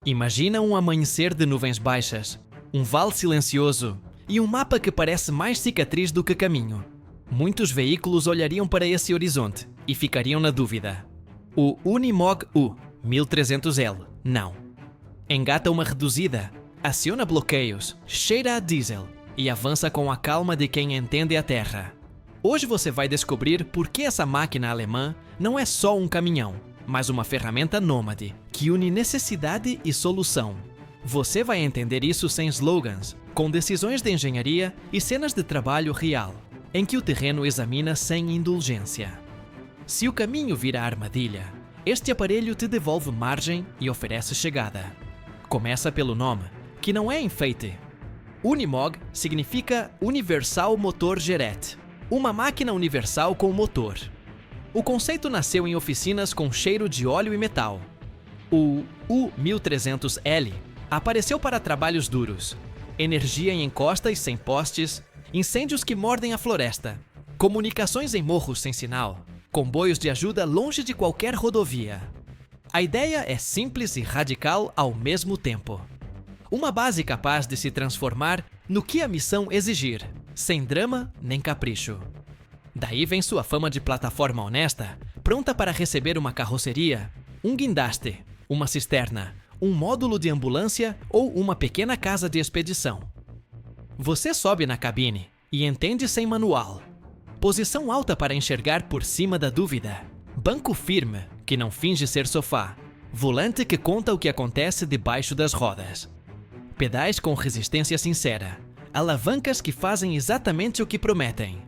Imagina um amanhecer de nuvens baixas, um vale silencioso e um mapa que parece mais cicatriz do que caminho. Muitos veículos olhariam para esse horizonte e ficariam na dúvida. O Unimog U 1300L, não. Engata uma reduzida, aciona bloqueios, cheira a diesel e avança com a calma de quem entende a terra. Hoje você vai descobrir por que essa máquina alemã não é só um caminhão, mas uma ferramenta nômade que une necessidade e solução. Você vai entender isso sem slogans, com decisões de engenharia e cenas de trabalho real, em que o terreno examina sem indulgência. Se o caminho vira armadilha, este aparelho te devolve margem e oferece chegada. Começa pelo nome, que não é enfeite. Unimog significa Universal Motor Gerät, uma máquina universal com motor. O conceito nasceu em oficinas com cheiro de óleo e metal. O U1300L apareceu para trabalhos duros, energia em encostas sem postes, incêndios que mordem a floresta, comunicações em morros sem sinal, comboios de ajuda longe de qualquer rodovia. A ideia é simples e radical ao mesmo tempo. Uma base capaz de se transformar no que a missão exigir, sem drama nem capricho. Daí vem sua fama de plataforma honesta, pronta para receber uma carroceria, um guindaste, uma cisterna, um módulo de ambulância ou uma pequena casa de expedição. Você sobe na cabine e entende sem manual. Posição alta para enxergar por cima da dúvida. Banco firme, que não finge ser sofá. Volante que conta o que acontece debaixo das rodas. Pedais com resistência sincera. Alavancas que fazem exatamente o que prometem.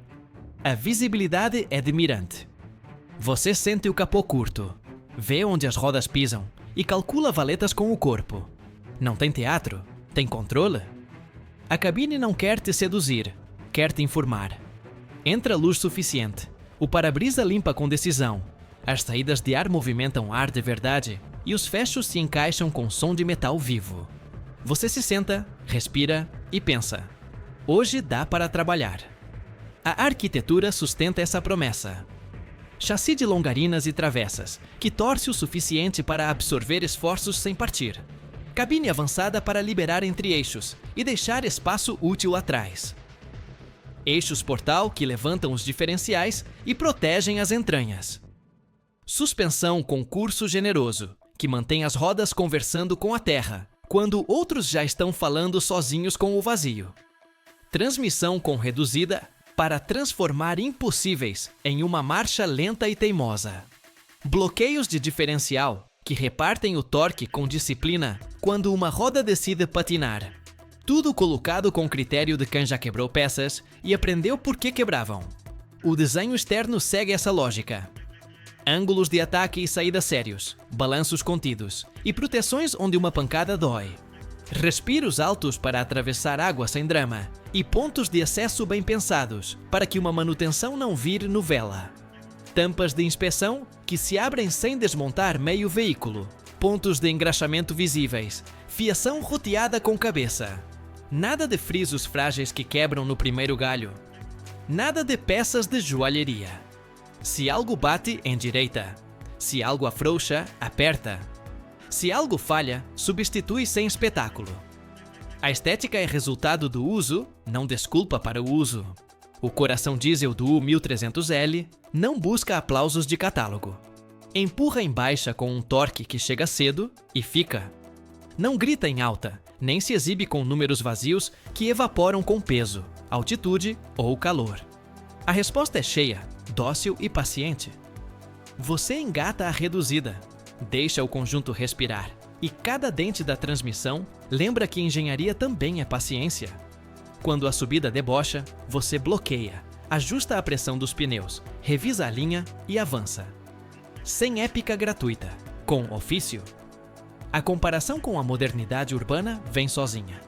A visibilidade é admirante. Você sente o capô curto, vê onde as rodas pisam e calcula valetas com o corpo. Não tem teatro, tem controle. A cabine não quer te seduzir, quer te informar. Entra luz suficiente, o para-brisa limpa com decisão, as saídas de ar movimentam ar de verdade e os fechos se encaixam com som de metal vivo. Você se senta, respira e pensa: hoje dá para trabalhar. A arquitetura sustenta essa promessa. Chassi de longarinas e travessas, que torce o suficiente para absorver esforços sem partir. Cabine avançada para liberar entre eixos e deixar espaço útil atrás. Eixos portal que levantam os diferenciais e protegem as entranhas. Suspensão com curso generoso, que mantém as rodas conversando com a terra, quando outros já estão falando sozinhos com o vazio. Transmissão com reduzida, para transformar impossíveis em uma marcha lenta e teimosa. Bloqueios de diferencial, que repartem o torque com disciplina quando uma roda decide patinar. Tudo colocado com critério de quem já quebrou peças e aprendeu por que quebravam. O desenho externo segue essa lógica. Ângulos de ataque e saída sérios, balanços contidos e proteções onde uma pancada dói. Respiros altos para atravessar água sem drama e pontos de acesso bem pensados para que uma manutenção não vire novela. Tampas de inspeção que se abrem sem desmontar meio veículo. Pontos de engraxamento visíveis. Fiação roteada com cabeça. Nada de frisos frágeis que quebram no primeiro galho. Nada de peças de joalheria. Se algo bate, endireita. Se algo afrouxa, aperta. Se algo falha, substitui sem espetáculo. A estética é resultado do uso, não desculpa para o uso. O coração diesel do U1300L não busca aplausos de catálogo. Empurra em baixa com um torque que chega cedo e fica. Não grita em alta, nem se exibe com números vazios que evaporam com peso, altitude ou calor. A resposta é cheia, dócil e paciente. Você engata a reduzida. Deixa o conjunto respirar, e cada dente da transmissão lembra que engenharia também é paciência. Quando a subida debocha, você bloqueia, ajusta a pressão dos pneus, revisa a linha e avança. Sem épica gratuita, com ofício. A comparação com a modernidade urbana vem sozinha.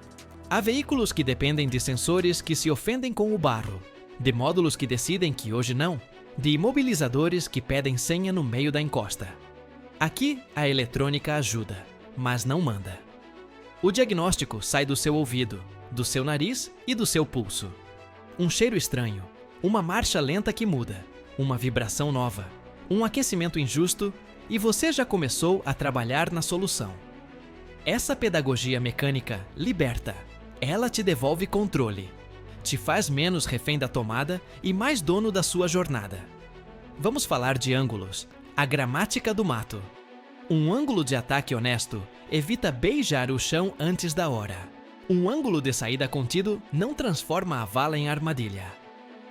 Há veículos que dependem de sensores que se ofendem com o barro, de módulos que decidem que hoje não, de imobilizadores que pedem senha no meio da encosta. Aqui, a eletrônica ajuda, mas não manda. O diagnóstico sai do seu ouvido, do seu nariz e do seu pulso. Um cheiro estranho, uma marcha lenta que muda, uma vibração nova, um aquecimento injusto e você já começou a trabalhar na solução. Essa pedagogia mecânica liberta. Ela te devolve controle. Te faz menos refém da tomada e mais dono da sua jornada. Vamos falar de ângulos. A gramática do mato. Um ângulo de ataque honesto evita beijar o chão antes da hora. Um ângulo de saída contido não transforma a vala em armadilha.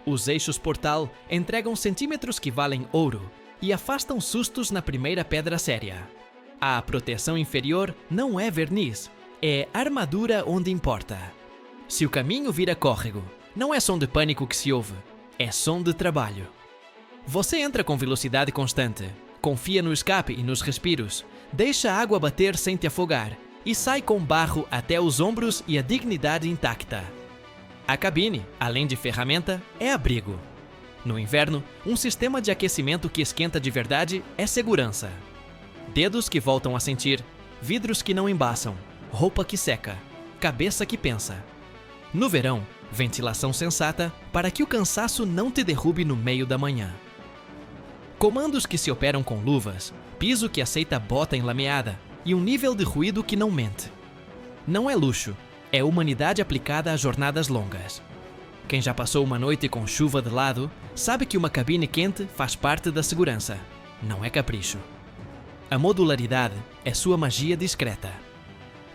Os eixos portal entregam centímetros que valem ouro e afastam sustos na primeira pedra séria. A proteção inferior não é verniz, é armadura onde importa. Se o caminho vira córrego, não é som de pânico que se ouve, é som de trabalho. Você entra com velocidade constante, confia no escape e nos respiros, deixa a água bater sem te afogar e sai com barro até os ombros e a dignidade intacta. A cabine, além de ferramenta, é abrigo. No inverno, um sistema de aquecimento que esquenta de verdade é segurança. Dedos que voltam a sentir, vidros que não embaçam, roupa que seca, cabeça que pensa. No verão, ventilação sensata para que o cansaço não te derrube no meio da manhã. Comandos que se operam com luvas, piso que aceita bota enlameada e um nível de ruído que não mente. Não é luxo, é humanidade aplicada a jornadas longas. Quem já passou uma noite com chuva de lado sabe que uma cabine quente faz parte da segurança, não é capricho. A modularidade é sua magia discreta.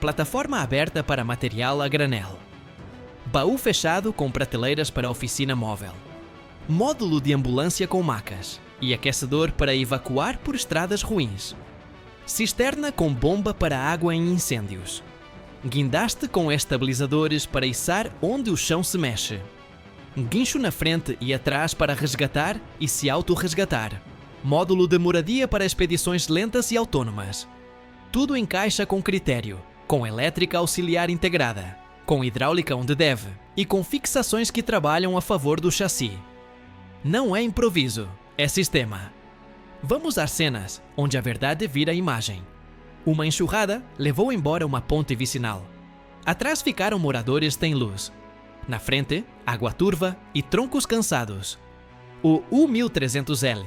Plataforma aberta para material a granel. Baú fechado com prateleiras para oficina móvel. Módulo de ambulância com macas e aquecedor para evacuar por estradas ruins. Cisterna com bomba para água em incêndios. Guindaste com estabilizadores para içar onde o chão se mexe. Guincho na frente e atrás para resgatar e se autorresgatar. Módulo de moradia para expedições lentas e autônomas. Tudo encaixa com critério, com elétrica auxiliar integrada, com hidráulica onde deve e com fixações que trabalham a favor do chassi. Não é improviso, é sistema. Vamos às cenas onde a verdade vira imagem. Uma enxurrada levou embora uma ponte vicinal. Atrás ficaram moradores sem luz. Na frente, água turva e troncos cansados. O U1300L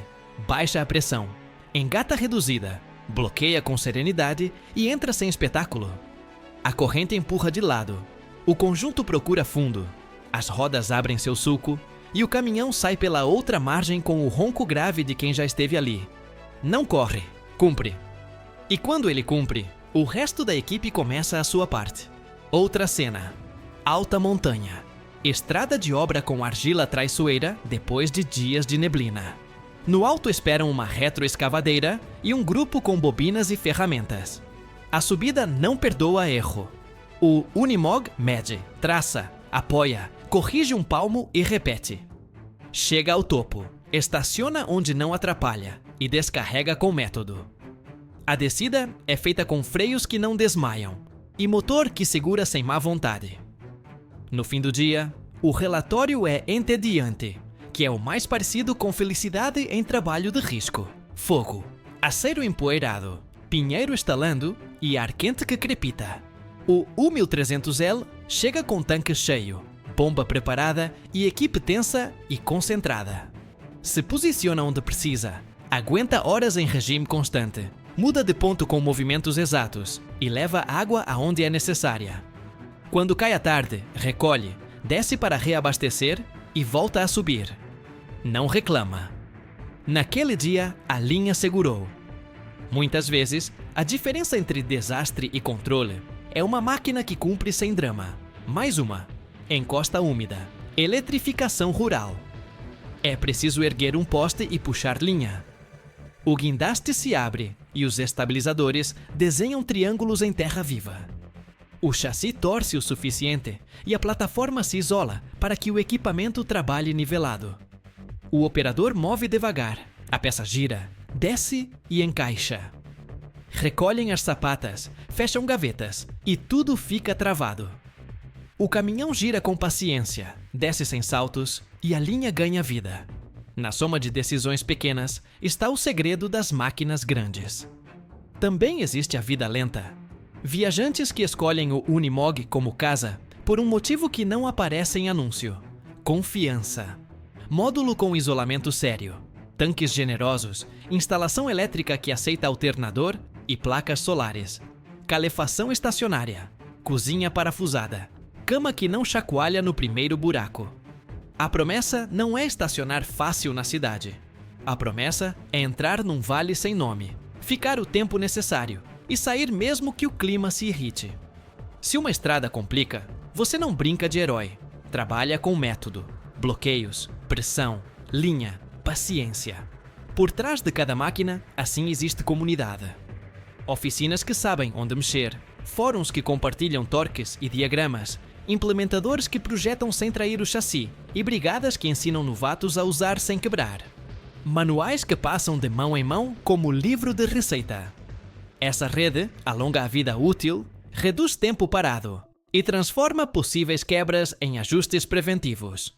baixa a pressão, engata reduzida, bloqueia com serenidade e entra sem espetáculo. A corrente empurra de lado. O conjunto procura fundo. As rodas abrem seu sulco e o caminhão sai pela outra margem com o ronco grave de quem já esteve ali. Não corre, cumpre. E quando ele cumpre, o resto da equipe começa a sua parte. Outra cena. Alta montanha. Estrada de obra com argila traiçoeira depois de dias de neblina. No alto esperam uma retroescavadeira e um grupo com bobinas e ferramentas. A subida não perdoa erro. O Unimog mede, traça, apoia, corrige um palmo e repete. Chega ao topo, estaciona onde não atrapalha e descarrega com método. A descida é feita com freios que não desmaiam e motor que segura sem má vontade. No fim do dia, o relatório é entediante, que é o mais parecido com felicidade em trabalho de risco. Fogo, aceiro empoeirado, pinheiro estalando e ar quente que crepita. O U1300L chega com tanque cheio, bomba preparada e equipe tensa e concentrada. Se posiciona onde precisa, aguenta horas em regime constante, muda de ponto com movimentos exatos e leva água aonde é necessária. Quando cai a tarde, recolhe, desce para reabastecer e volta a subir. Não reclama. Naquele dia, a linha segurou. Muitas vezes, a diferença entre desastre e controle é uma máquina que cumpre sem drama. Mais uma. Encosta úmida. Eletrificação rural. É preciso erguer um poste e puxar linha. O guindaste se abre e os estabilizadores desenham triângulos em terra viva. O chassi torce o suficiente e a plataforma se isola para que o equipamento trabalhe nivelado. O operador move devagar, a peça gira, desce e encaixa. Recolhem as sapatas, fecham gavetas e tudo fica travado. O caminhão gira com paciência, desce sem saltos e a linha ganha vida. Na soma de decisões pequenas está o segredo das máquinas grandes. Também existe a vida lenta. Viajantes que escolhem o Unimog como casa por um motivo que não aparece em anúncio: confiança. Módulo com isolamento sério, tanques generosos, instalação elétrica que aceita alternador e placas solares. calefação estacionária, cozinha parafusada, cama que não chacoalha no primeiro buraco. A promessa não é estacionar fácil na cidade. A promessa é entrar num vale sem nome, ficar o tempo necessário e sair mesmo que o clima se irrite. Se uma estrada complica, você não brinca de herói. Trabalha com método, bloqueios, pressão, linha, paciência. Por trás de cada máquina, assim existe comunidade. Oficinas que sabem onde mexer, fóruns que compartilham torques e diagramas, implementadores que projetam sem trair o chassi e brigadas que ensinam novatos a usar sem quebrar. Manuais que passam de mão em mão como livro de receita. Essa rede alonga a vida útil, reduz tempo parado e transforma possíveis quebras em ajustes preventivos.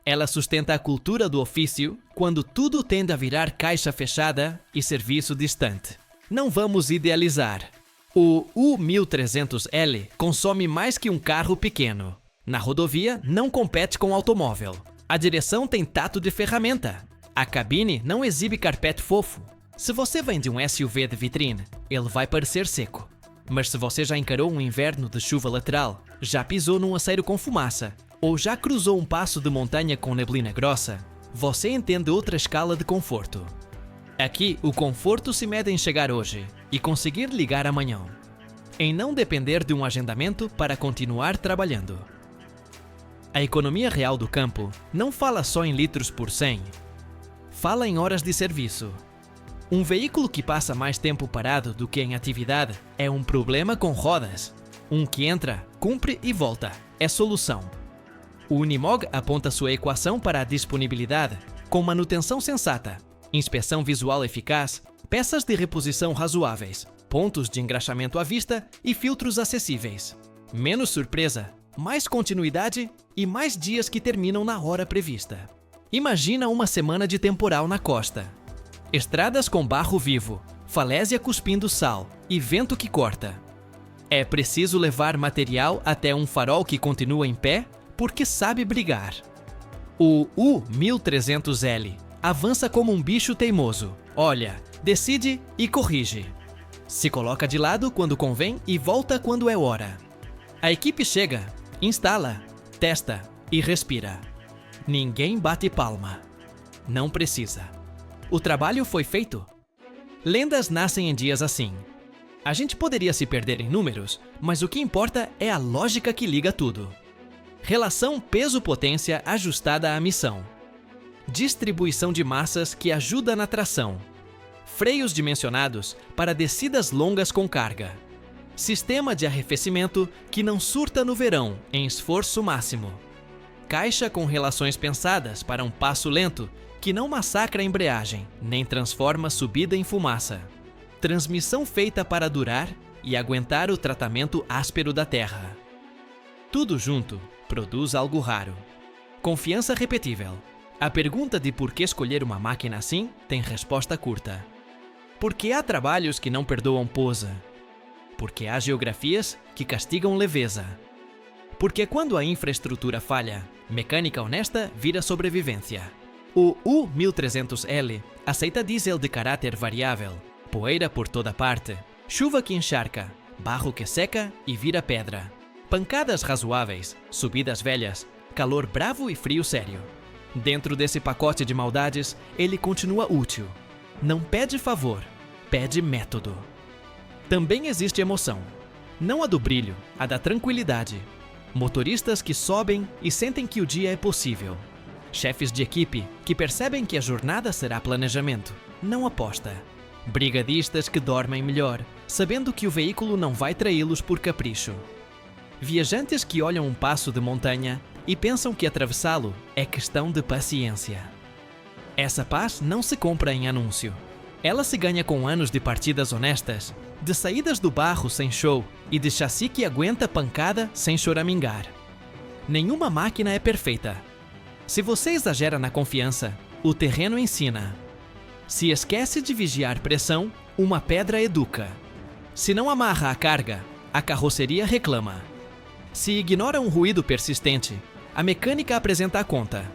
Ela sustenta a cultura do ofício quando tudo tende a virar caixa fechada e serviço distante. Não vamos idealizar. O U1300L consome mais que um carro pequeno. Na rodovia, não compete com automóvel. A direção tem tato de ferramenta. A cabine não exibe carpete fofo. Se você vem de um SUV de vitrine, ele vai parecer seco. Mas se você já encarou um inverno de chuva lateral, já pisou num aceiro com fumaça, ou já cruzou um passo de montanha com neblina grossa, você entende outra escala de conforto. Aqui, o conforto se mede em chegar hoje e conseguir ligar amanhã. Em não depender de um agendamento para continuar trabalhando. A economia real do campo não fala só em litros por 100. Fala em horas de serviço. Um veículo que passa mais tempo parado do que em atividade é um problema com rodas. Um que entra, cumpre e volta. É solução. O Unimog aponta sua equação para a disponibilidade, com manutenção sensata, inspeção visual eficaz, peças de reposição razoáveis, pontos de engraxamento à vista e filtros acessíveis. Menos surpresa, mais continuidade e mais dias que terminam na hora prevista. Imagina uma semana de temporal na costa. Estradas com barro vivo, falésia cuspindo sal e vento que corta. É preciso levar material até um farol que continua em pé porque sabe brigar. O U1300L avança como um bicho teimoso. Olha, decide e corrige. Se coloca de lado quando convém e volta quando é hora. A equipe chega, instala, testa e respira. Ninguém bate palma. Não precisa. O trabalho foi feito. Lendas nascem em dias assim. A gente poderia se perder em números, mas o que importa é a lógica que liga tudo. Relação peso-potência ajustada à missão. Distribuição de massas que ajuda na tração. Freios dimensionados para descidas longas com carga. Sistema de arrefecimento que não surta no verão em esforço máximo. Caixa com relações pensadas para um passo lento que não massacra a embreagem, nem transforma subida em fumaça. Transmissão feita para durar e aguentar o tratamento áspero da terra. Tudo junto produz algo raro. Confiança repetível. A pergunta de por que escolher uma máquina assim tem resposta curta. Porque há trabalhos que não perdoam posa. Porque há geografias que castigam leveza. Porque quando a infraestrutura falha, mecânica honesta vira sobrevivência. O U1300L aceita diesel de caráter variável, poeira por toda parte, chuva que encharca, barro que seca e vira pedra, pancadas razoáveis, subidas velhas, calor bravo e frio sério. Dentro desse pacote de maldades, ele continua útil. Não pede favor, pede método. Também existe emoção. Não a do brilho, a da tranquilidade. Motoristas que sobem e sentem que o dia é possível. Chefes de equipe que percebem que a jornada será planejamento, não aposta. Brigadistas que dormem melhor, sabendo que o veículo não vai traí-los por capricho. Viajantes que olham um passo de montanha e pensam que atravessá-lo é questão de paciência. Essa paz não se compra em anúncio. Ela se ganha com anos de partidas honestas, de saídas do barro sem show e de chassi que aguenta pancada sem choramingar. Nenhuma máquina é perfeita. Se você exagera na confiança, o terreno ensina. Se esquece de vigiar pressão, uma pedra educa. Se não amarra a carga, a carroceria reclama. Se ignora um ruído persistente, a mecânica apresenta a conta.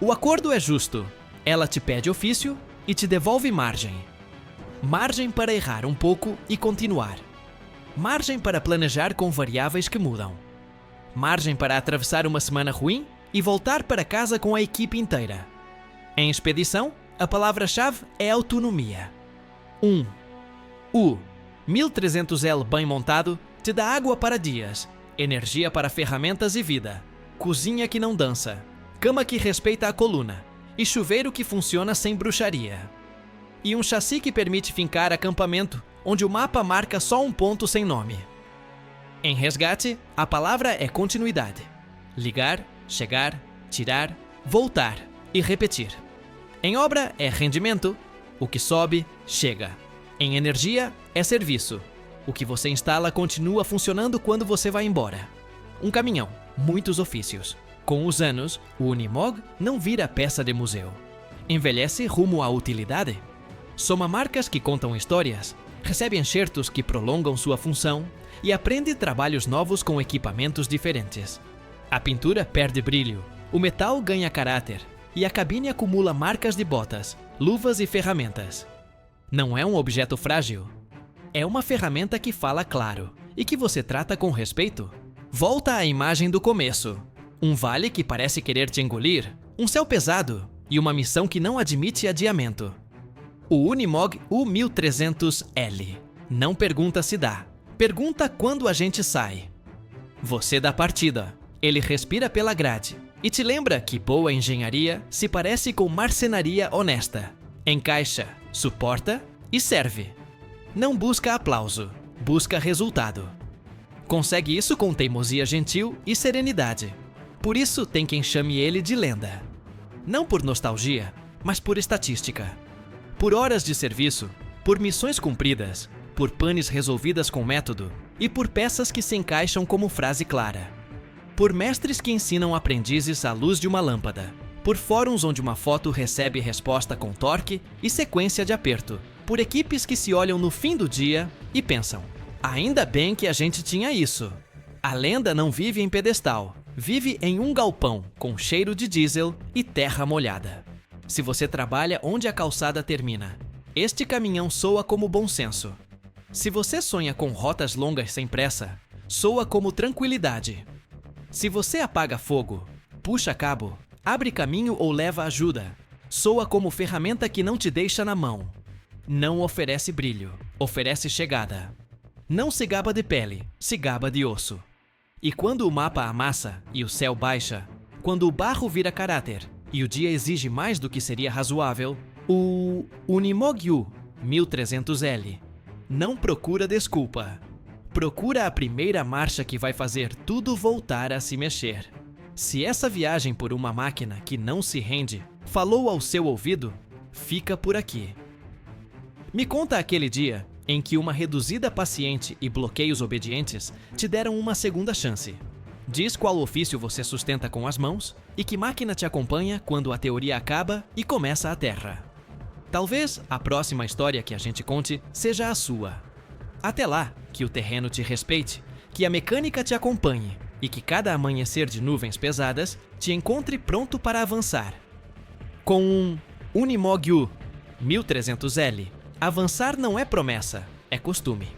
O acordo é justo. Ela te pede ofício e te devolve margem. Margem para errar um pouco e continuar. Margem para planejar com variáveis que mudam. Margem para atravessar uma semana ruim e voltar para casa com a equipe inteira. Em expedição, a palavra-chave é autonomia. 1. O 1300L bem montado te dá água para dias, energia para ferramentas e vida, cozinha que não dança, cama que respeita a coluna e chuveiro que funciona sem bruxaria. E um chassi que permite fincar acampamento onde o mapa marca só um ponto sem nome. Em resgate, a palavra é continuidade. Ligar, chegar, tirar, voltar e repetir. Em obra é rendimento, o que sobe, chega. Em energia é serviço. O que você instala continua funcionando quando você vai embora. Um caminhão, muitos ofícios. Com os anos, o Unimog não vira peça de museu. Envelhece rumo à utilidade. Soma marcas que contam histórias, recebe enxertos que prolongam sua função e aprende trabalhos novos com equipamentos diferentes. A pintura perde brilho, o metal ganha caráter e a cabine acumula marcas de botas, luvas e ferramentas. Não é um objeto frágil. É uma ferramenta que fala claro e que você trata com respeito. Volta à imagem do começo. Um vale que parece querer te engolir, um céu pesado e uma missão que não admite adiamento. O Unimog U1300L. Não pergunta se dá, pergunta quando a gente sai. Você dá partida, ele respira pela grade e te lembra que boa engenharia se parece com marcenaria honesta. Encaixa, suporta e serve. Não busca aplauso, busca resultado. Consegue isso com teimosia gentil e serenidade. Por isso tem quem chame ele de lenda. Não por nostalgia, mas por estatística. Por horas de serviço, por missões cumpridas, por panes resolvidas com método e por peças que se encaixam como frase clara. Por mestres que ensinam aprendizes à luz de uma lâmpada. Por fóruns onde uma foto recebe resposta com torque e sequência de aperto. Por equipes que se olham no fim do dia e pensam: ainda bem que a gente tinha isso. A lenda não vive em pedestal, vive em um galpão com cheiro de diesel e terra molhada. Se você trabalha onde a calçada termina, este caminhão soa como bom senso. Se você sonha com rotas longas sem pressa, soa como tranquilidade. Se você apaga fogo, puxa cabo, abre caminho ou leva ajuda, soa como ferramenta que não te deixa na mão. Não oferece brilho, oferece chegada. Não se gaba de pele, se gaba de osso. E quando o mapa amassa e o céu baixa, quando o barro vira caráter e o dia exige mais do que seria razoável, o Unimog U1300L não procura desculpa. Procura a primeira marcha que vai fazer tudo voltar a se mexer. Se essa viagem por uma máquina que não se rende falou ao seu ouvido, fica por aqui. Me conta aquele dia em que uma reduzida paciente e bloqueios obedientes te deram uma segunda chance. Diz qual ofício você sustenta com as mãos e que máquina te acompanha quando a teoria acaba e começa a terra. Talvez a próxima história que a gente conte seja a sua. Até lá, que o terreno te respeite, que a mecânica te acompanhe e que cada amanhecer de nuvens pesadas te encontre pronto para avançar. Com um Unimog U1300L, avançar não é promessa, é costume.